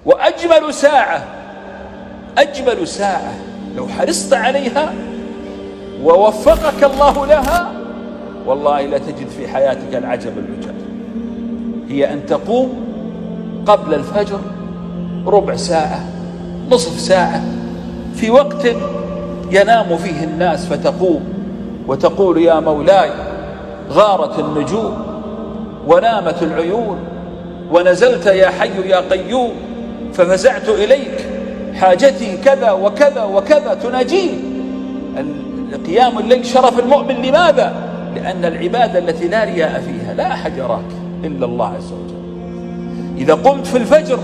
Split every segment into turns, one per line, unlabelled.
وأجمل ساعة، أجمل ساعة لو حرصت عليها ووفقك الله لها والله لا تجد في حياتك العجب العجاب، هي أن تقوم قبل الفجر ربع ساعة، نصف ساعة، في وقت ينام فيه الناس، فتقوم وتقول يا مولاي غارت النجوم ونامت العيون ونزلت يا حي يا قيوم ففزعت إليك حاجتي كذا وكذا وكذا، تناجيه. قيام الليل شرف المؤمن، لماذا؟ لأن العبادة التي لا رياء فيها، لا أحد يراك إلا الله عز وجل. إذا قمت في الفجر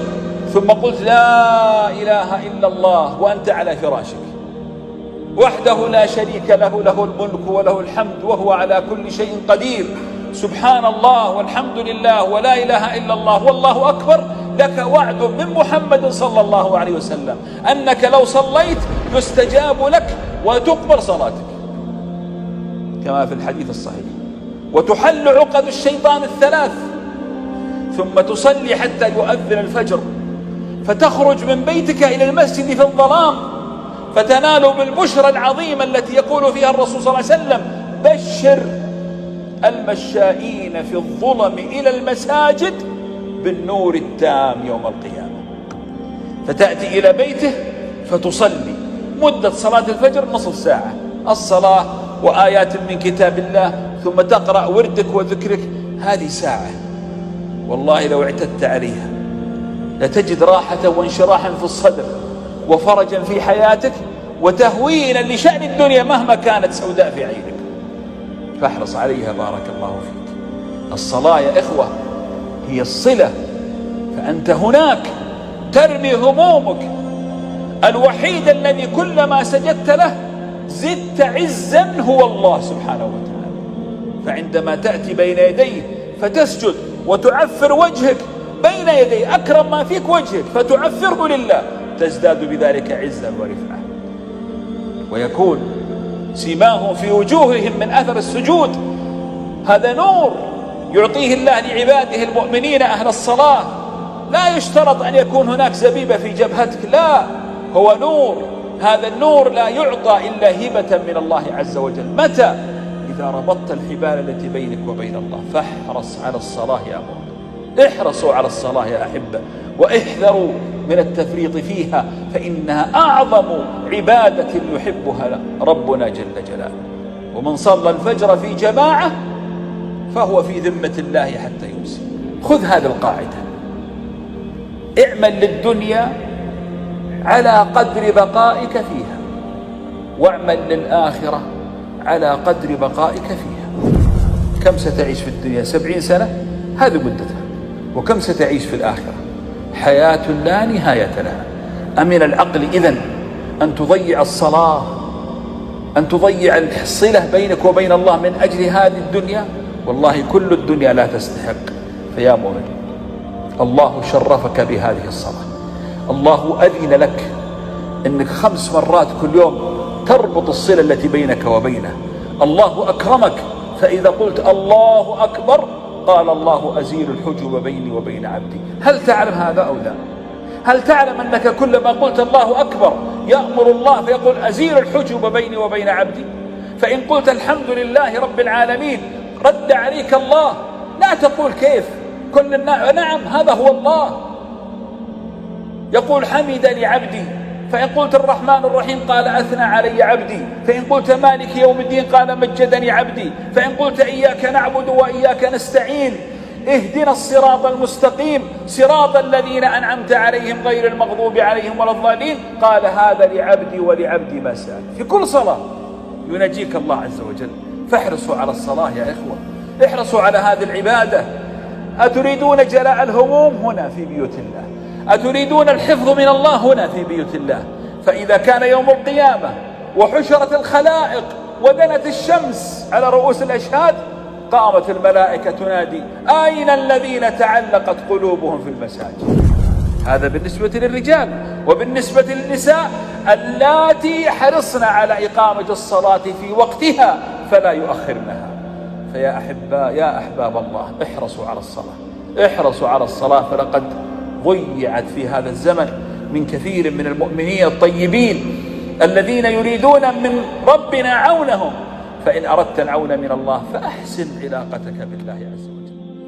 ثم قلت لا إله إلا الله وأنت على فراشك وحده لا شريك له، له الملك وله الحمد وهو على كل شيء قدير، سبحان الله والحمد لله ولا إله إلا الله والله أكبر، لك وعد من محمد صلى الله عليه وسلم أنك لو صليت يستجاب لك وتقبل صلاتك كما في الحديث الصحيح، وتحل عقد الشيطان الثلاث، ثم تصلي حتى يؤذن الفجر، فتخرج من بيتك إلى المسجد في الظلام، فتنال بالبشرى العظيمة التي يقول فيها الرسول صلى الله عليه وسلم بشر المشائين في الظلم إلى المساجد بالنور التام يوم القيامة. فتأتي إلى بيته فتصلي مدة صلاة الفجر نصف ساعة، الصلاة وآيات من كتاب الله، ثم تقرأ وردك وذكرك، هذه ساعة والله لو اعتدت عليها لتجد راحة وانشراحا في الصدر وفرجا في حياتك وتهوينا لشأن الدنيا مهما كانت سوداء في عينك، فاحرص عليها بارك الله فيك. الصلاة يا إخوة هي الصلة، فأنت هناك ترمي همومك، الوحيد الذي كلما سجدت له زدت عزا هو الله سبحانه وتعالى. فعندما تأتي بين يديه فتسجد وتعفر وجهك بين يديه، أكرم ما فيك وجهك فتعفره لله، تزداد بذلك عزا ورفعة، ويكون سيماهم في وجوههم من أثر السجود. هذا نور يعطيه الله لعباده المؤمنين أهل الصلاة، لا يشترط أن يكون هناك زبيبة في جبهتك، لا، هو نور. هذا النور لا يعطى إلا هبة من الله عز وجل. متى؟ إذا ربطت الحبال التي بينك وبين الله. فاحرص على الصلاة يا أخوان، احرصوا على الصلاة يا أحبة، واحذروا من التفريط فيها، فإنها أعظم عبادة يحبها ربنا جل جلاله. ومن صلى الفجر في جماعة فهو في ذمة الله حتى يمسي. خذ هذه القاعدة، اعمل للدنيا على قدر بقائك فيها، واعمل للآخرة على قدر بقائك فيها. كم ستعيش في الدنيا؟ 70 سنة، هذه مدتها. وكم ستعيش في الآخرة؟ حياة لا نهاية لها. أمن العقل إذن أن تضيع الصلاة، أن تضيع الصلة بينك وبين الله من أجل هذه الدنيا؟ والله كل الدنيا لا تستحق. فيا مؤمن، الله شرفك بهذه الصلاة، الله أذن لك أنك 5 مرات كل يوم تربط الصلة التي بينك وبينه. الله أكرمك، فإذا قلت الله أكبر قال الله أزيل الحجب بيني وبين عبدي. هل تعلم هذا أو لا؟ هل تعلم أنك كلما قلت الله أكبر يأمر الله فيقول أزيل الحجب بيني وبين عبدي؟ فإن قلت الحمد لله رب العالمين رد عليك الله، لا تقول كيف، كل نعم هذا هو الله يقول حمدني عبدي. فإن قلت الرحمن الرحيم قال أثنى علي عبدي. فإن قلت مالك يوم الدين قال مجدني عبدي. فإن قلت إياك نعبد وإياك نستعين اهدنا الصراط المستقيم صراط الذين أنعمت عليهم غير المغضوب عليهم ولا الضالين قال هذا لعبدي ولعبدي ما سأل. في كل صلاة ينجيك الله عز وجل. فاحرصوا على الصلاة يا إخوة، احرصوا على هذه العبادة. أتريدون جلاء الهموم؟ هنا في بيوت الله. أتريدون الحفظ من الله؟ هنا في بيوت الله. فإذا كان يوم القيامة وحشرت الخلائق ودنت الشمس على رؤوس الأشهاد قامت الملائكة تنادي أين الذين تعلقت قلوبهم في المساجد؟ هذا بالنسبة للرجال. وبالنسبة للنساء اللاتي حرصن على إقامة الصلاة في وقتها فلا يؤخرنها. فيا أحباء، يا أحباب الله، احرصوا على الصلاة، احرصوا على الصلاة، فلقد ضيعت في هذا الزمن من كثير من المؤمنين الطيبين الذين يريدون من ربنا عونهم. فإن أردت العون من الله فأحسن علاقتك بالله عز وجل.